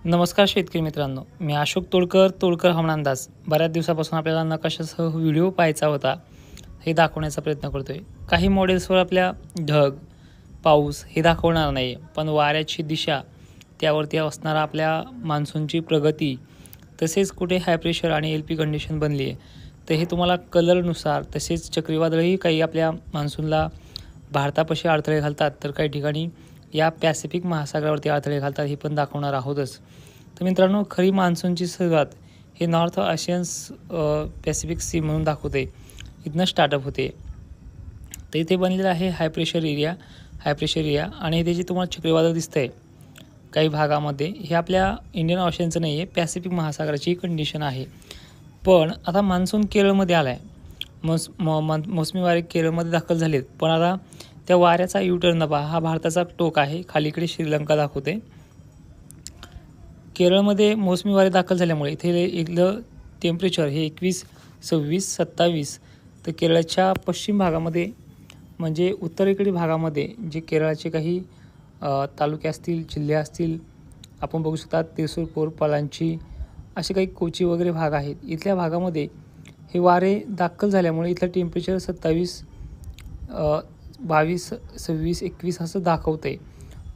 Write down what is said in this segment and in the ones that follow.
नमस्कार शेतकरी मित्रांनो, मी अशोक तोडकर हवामान अंदाज. बऱ्याच दिवसापासून आपल्याला नकाशासह व्हिडिओ पाहायचा होता, हे दाखवण्याचा प्रयत्न करतोय. काही मॉडेल्सवर आपल्या ढग, पाऊस हे दाखवणार नाही, पण वाऱ्याची दिशा, त्यावरती असणारा आपल्या मान्सूनची प्रगती, तसेच कुठे हाय प्रेशर आणि एल पी कंडिशन बनली आहे, तर हे तुम्हाला कलरनुसार. तसेच चक्रीवादळही काही आपल्या मान्सूनला भारतापाशी अडथळे घालतात, तर काही ठिकाणी या पॅसिफिक महासागरावरती अडथळे घालतात, हे पण दाखवणार आहोतच. तर मित्रांनो, खरी मान्सूनची सुरुवात हे नॉर्थ आशियन्स पॅसिफिक सी म्हणून दाखवते, इथनं स्टार्टअप होते. तर इथे बनलेलं आहे हाय प्रेशर एरिया आणि इथे जे तुम्हाला चक्रीवादळ दिसतंय काही भागामध्ये, हे आपल्या इंडियन ओशनचं नाही आहे, पॅसिफिक महासागराची कंडिशन आहे. पण आता मान्सून केरळमध्ये आला आहे. मोसमी वारे केरळमध्ये दाखल झालेत, पण आता त्या वाऱ्याचा युटर्न पहा. हा भारताचा टोक आहे, खालीकडे श्रीलंका दाखवते. केरळमध्ये मोसमी वारे दाखल झाल्यामुळे इथे इथलं टेम्परेचर हे 21, 26, 27. तर केरळच्या पश्चिम भागामध्ये म्हणजे उत्तरेकडील भागामध्ये जे केरळाचे काही तालुके असतील, जिल्हे असतील, आपण बघू शकता त्रिसूरपूर, पलांची, असे काही कोची वगैरे भाग आहेत. इथल्या भागामध्ये हे वारे दाखल झाल्यामुळे इथलं टेम्परेचर 27, 22, 26, 21 असं दाखवतं आहे.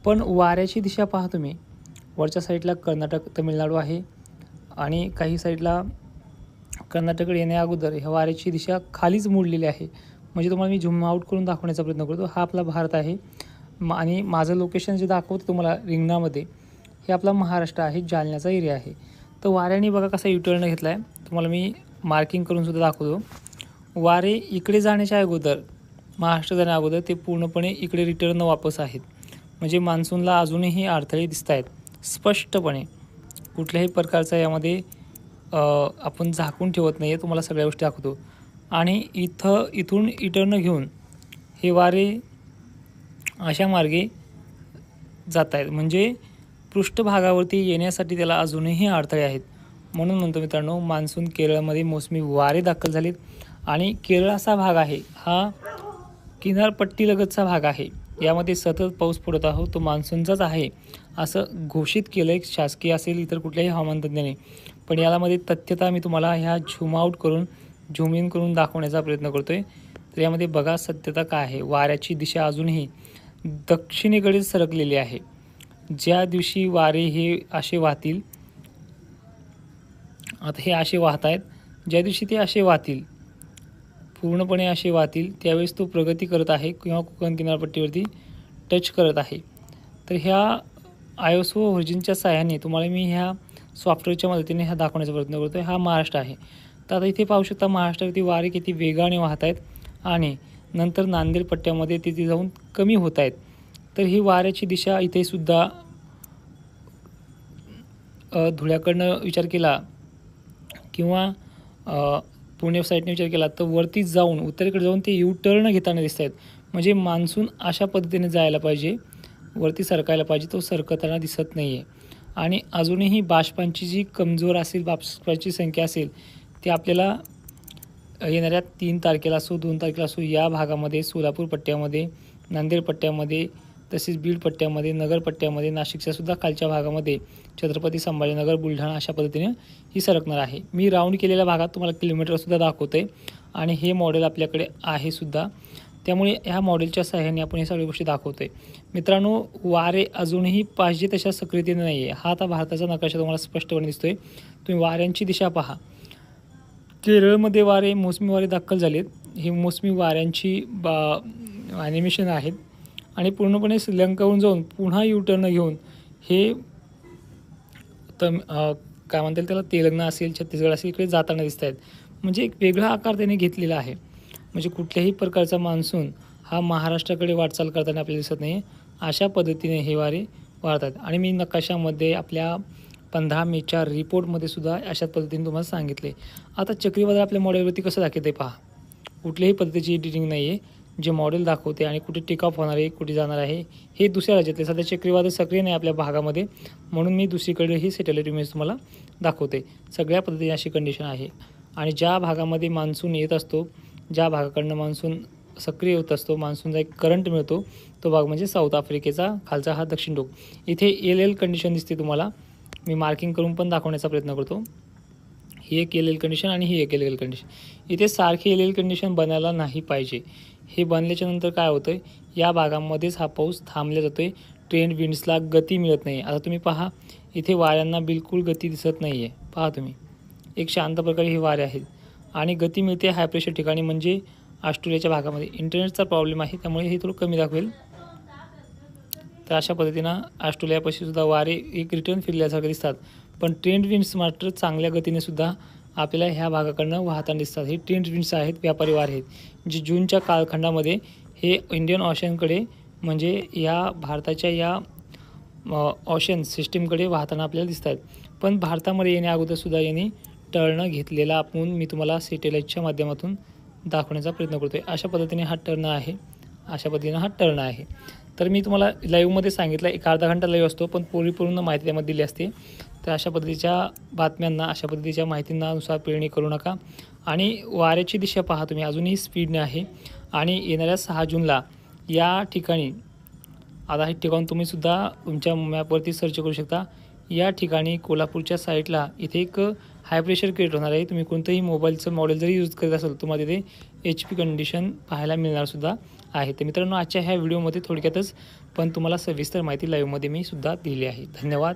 पण वाऱ्याची दिशा पहा तुम्ही. वरच्या साईडला कर्नाटक, तमिळनाडू आहे आणि काही साईडला कर्नाटककडे येण्या अगोदर ह्या वाऱ्याची दिशा खालीच मोडलेली आहे. म्हणजे तुम्हाला मी झूम आउट करून दाखवण्याचा प्रयत्न करतो. हा आपला भारत आहे आणि माझं लोकेशन जे दाखवतं तुम्हाला रिंगणामध्ये, हे आपला महाराष्ट्र आहे, जालन्याचा एरिया आहे. तर वाऱ्याने बघा कसा युटर्न घेतला आहे, तुम्हाला मी मार्किंग करूनसुद्धा दाखवतो. वारे इकडे जाण्याच्या अगोदर, महाराष्ट्र जाण्या अगोदर ते पूर्णपणे इकडे रिटर्न वापस आहेत. म्हणजे मान्सूनला अजूनही अडथळे दिसत आहेत स्पष्टपणे. कुठल्याही प्रकारचा यामध्ये आपण झाकून ठेवत नाही आहे, तुम्हाला सगळ्या गोष्टी दाखवतो. आणि इथून रिटर्न घेऊन हे वारे अशा मार्गे जात आहेत, म्हणजे पृष्ठभागावरती येण्यासाठी त्याला अजूनही अडथळे आहेत. म्हणून म्हणतो मित्रांनो, मान्सून केरळमध्ये मोसमी वारे दाखल झालेत आणि केरळ असा भाग आहे, हा किनारपट्टीलगतचा भाग आहे. यामध्ये सतत पाऊस पडत आहोत, तो मान्सूनचाच आहे असं घोषित केलं आहे, शासकीय असेल इतर कुठल्याही हवामान तज्ज्ञाने. पण यामध्ये तथ्यता मी तुम्हाला ह्या झूम आउट करून, झूम इन करून दाखवण्याचा प्रयत्न करतो आहे. तर यामध्ये बघा सत्यता काय आहे. वाऱ्याची दिशा अजूनही दक्षिणेकडे सरकलेली आहे. ज्या दिवशी वारे हे असे वाहतील, आता हे असे वाहत आहेत, ज्या दिवशी ते असे वाहतील, पूर्णपणे असे वाहतील, त्यावेळेस तो प्रगती करत आहे किंवा कोकण किनारपट्टीवरती टच करत आहे. तर ह्या आयएसओ व्हर्जनच्या सहाय्याने तुम्हाला मी ह्या सॉफ्टवेअरच्या मदतीने ह्या दाखवण्याचा प्रयत्न करतो आहे. हा महाराष्ट्र आहे. तर आता इथे पाहू शकता महाराष्ट्रावरती वारे किती वेगाने वाहत आहेत आणि नंतर नांदेड पट्ट्यामध्ये तिथे जाऊन कमी होत आहेत. तर ही वाऱ्याची दिशा इथे सुद्धा धुळ्याकडनं विचार केला किंवा पुणे साईडने विचार केला, तर वरती जाऊन उत्तरेकडे जाऊन ते यू टर्न घेताना दिसत आहेत. म्हणजे मान्सून अशा पद्धतीने जायला पाहिजे, वरती सरकायला पाहिजे, तो सरकताना दिसत नाही आहे. आणि अजूनही बाष्पांची जी कमजोर असेल, बाष्पाची संख्या असेल, ती आपल्याला येणाऱ्या 3 तारखेला असो, 2 तारखेला असो, या भागामध्ये सोलापूर पट्ट्यामध्ये, नांदेड पट्ट्यामध्ये, तसेच बीड पट्ट्यामध्ये, नगर पट्ट्यामध्ये, नाशिकच्या सुद्धा खालच्या भागामध्ये, छत्रपती संभाजीनगर, बुलढाणा, अशा पद्धतीने ही सरकणार आहे. मी राऊंड केलेल्या भागात तुम्हाला किलोमीटरसुद्धा दाखवतो आहे आणि हे मॉडेल आपल्याकडे आहे सुद्धा. त्यामुळे ह्या मॉडेलच्या सहाय्याने आपण हे सगळ्या गोष्टी दाखवतो आहे. मित्रांनो, वारे अजूनही पाहिजे तशा सक्रियतेने नाही आहे. हा आता भारताचा नकाशा तुम्हाला स्पष्टपणे दिसतो आहे. तुम्ही वाऱ्यांची दिशा पहा. केरळमध्ये वारे, मोसमी वारे दाखल झालेत. हे मोसमी वाऱ्यांची ॲनिमेशन आहेत आणि पूर्णपणे श्रीलंकाहून जाऊन पुन्हा युटर्न घेऊन हे काय म्हणतात त्याला, तेलंगणा असेल, छत्तीसगड असेल, इकडे जाताना दिसत आहेत. म्हणजे एक वेगळा आकार त्याने घेतलेला आहे. म्हणजे कुठल्याही प्रकारचा मान्सून हा महाराष्ट्राकडे वाटचाल करताना आपल्याला दिसत नाही. अशा पद्धतीने हे वारे वाढतात आणि मी नकाशामध्ये आपल्या 15 मेच्या रिपोर्टमध्ये सुद्धा अशाच पद्धतीने तुम्हाला सांगितले. आता चक्रीवादळ आपल्या मॉडेलवरती कसं दाखवते पहा. कुठल्याही पद्धतीची एडिटिंग नाही आहे, जे मॉडेल दाखवते आणि कुठे टेक ऑफ होणार आहे, कुठे जाणार आहे, हे दुसऱ्या राज्यातले. सध्या चक्रीवादळ सक्रिय नाही आपल्या भागामध्ये, म्हणून मी दुसरीकडे ही सॅटेलाईट इमेज तुम्हाला दाखवते. सगळ्या पद्धतीने अशी कंडिशन आहे. आणि ज्या भागामध्ये मान्सून येत असतो, ज्या भागाकडनं मान्सून सक्रिय होत असतो, मान्सूनचा एक करंट मिळतो, तो भाग म्हणजे साऊथ आफ्रिकेचा खालचा हा दक्षिण टोक. इथे एल कंडिशन दिसते तुम्हाला, मी मार्किंग करून पण दाखवण्याचा प्रयत्न करतो. ही एक एल एल कंडिशन आणि ही एक एल एल कंडिशन. इथे सारखी एल एल कंडिशन बनायला नाही पाहिजे. हे बनल्याच्या नंतर काय होतं, या भागामध्येच हा पाऊस थांबला जातो आहे. ट्रेंड विंड्सला गती मिळत नाही. आता तुम्ही पहा, इथे वाऱ्यांना बिलकुल गती दिसत नाही आहे. पहा तुम्ही, एक शांत प्रकारे ही वारे आहेत आणि गती मिळते हाय प्रेशर ठिकाणी, म्हणजे ऑस्ट्रेलियाच्या भागामध्ये. इंटरनेटचा प्रॉब्लेम आहे, त्यामुळे हे थोडं कमी दाखवेल. तर अशा पद्धतीनं ऑस्ट्रेलियापाशी सुद्धा वारे एक रिटर्न फिरल्यासारखे दिसतात. पण ट्रेंड विंड्स मात्र चांगल्या गतीने सुद्धा आपल्याला ह्या भागाकडनं वाहताना दिसतात. हे ट्रेंड विंड्स आहेत, व्यापारी वारे आहेत, जे जूनच्या कालखंडामध्ये हे इंडियन ओशनकडे, म्हणजे या भारताच्या या ओशन सिस्टीमकडे वाहताना आपल्याला दिसत आहेत. पण भारतामध्ये येण्या अगोदरसुद्धा यांनी टर्न घेतलेला आपण मी तुम्हाला सॅटेलाईटच्या माध्यमातून दाखवण्याचा प्रयत्न करतो आहे. अशा पद्धतीने हा टर्न आहे, अशा पद्धतीनं हा टर्न आहे. तर मी तुम्हाला लाईव्हमध्ये सांगितलं, एक अर्धा घंटा लाईव्ह असतो, पण पूर्ण माहिती त्यामध्ये दिली असते. तर अशा पद्धतीच्या बातम्यांना, अशा पद्धतीच्या माहितींनुसार पेरणी करू नका. आणि वाऱ्याची दिशा पहा तुम्ही, अजूनही स्पीडने आहे. आणि येणाऱ्या 6 जूनला या ठिकाणी, आता हे ठिकाण तुम्हीसुद्धा तुमच्या मॅपवरती सर्च करू शकता. या ठिकाणी कोल्हापूरच्या साईडला इथे एक हाय प्रेशर क्रिएट होणार आहे. तुम्ही कोणतंही मोबाईलचं मॉडेल जरी यूज करत असाल, तुम्हाला तिथे HP कंडिशन पाहायला मिळणारसुद्धा आहे. तर मित्रांनो, आजच्या ह्या व्हिडिओमध्ये थोडक्यातच पण तुम्हाला सविस्तर माहिती लाईव्हमध्ये मी सुद्धा दिली आहे. धन्यवाद.